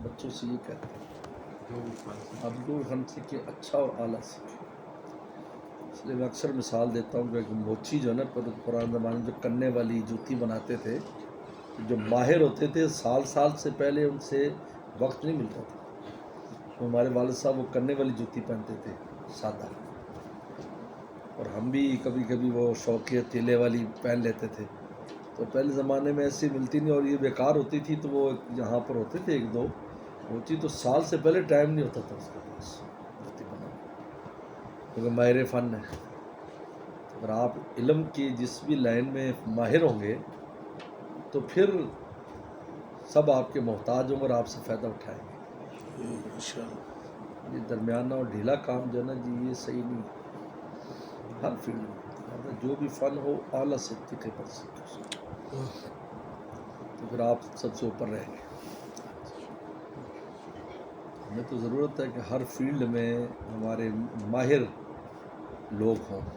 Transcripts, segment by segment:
بچوں سے یہ کہتے ہیں اب جو فن سیکھے اچھا اور اعلیٰ سیکھے. اس لیے میں اکثر مثال دیتا ہوں کہ موچی جو ہے نا پرانے زمانے میں جو کنے والی جوتی بناتے تھے، جو ماہر ہوتے تھے سال سے پہلے ان سے وقت نہیں ملتا تھا. ہمارے والد صاحب وہ کنے والی جوتی پہنتے تھے سادہ، اور ہم بھی کبھی کبھی وہ شوقیہ تیلے والی پہن لیتے تھے. تو پہلے زمانے میں ایسی ملتی نہیں اور یہ بیکار ہوتی تھی، تو وہ یہاں پر ہوتے تھے ایک دو ہوتی، تو سال سے پہلے ٹائم نہیں ہوتا تھا اس کے پاس جوتی بنانا، کیونکہ ماہر فن ہے. اگر آپ علم کی جس بھی لائن میں ماہر ہوں گے تو پھر سب آپ کے محتاج ہوں گے اور آپ سے فائدہ اٹھائیں گے. یہ درمیانہ اور ڈھیلا کام جو ہے نا جی، یہ صحیح نہیں ہے ہر فیلڈ میں. جو بھی فن ہو اعلیٰ سطح پر سیکھو تو پھر آپ سب سے اوپر رہیں گے. ہمیں تو ضرورت ہے کہ ہر فیلڈ میں ہمارے ماہر لوگ ہوں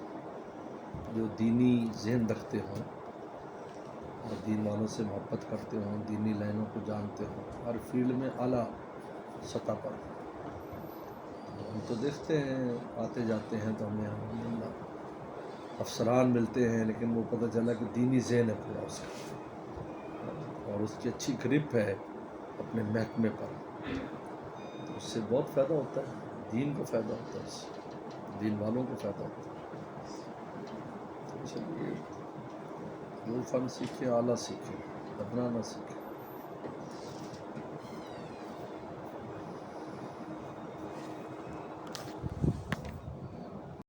جو دینی ذہن رکھتے ہوں اور دین والوں سے محبت کرتے ہوں، دینی لائنوں کو جانتے ہوں، ہر فیلڈ میں اعلیٰ سطح پر. ہم تو دیکھتے ہیں آتے جاتے ہیں تو ہمیں الحمدللہ افسران ملتے ہیں، لیکن وہ پتہ چلا کہ دینی ذہن ہے پورا اس کا اور اس کی اچھی گرپ ہے اپنے محکمے پر، تو اس سے بہت فائدہ ہوتا ہے. دین کو فائدہ ہوتا ہے، اس سے دین والوں کو فائدہ ہوتا ہے. تو چلیے جو فن سیکھے اعلیٰ سیکھے، ادنا نہ سیکھے.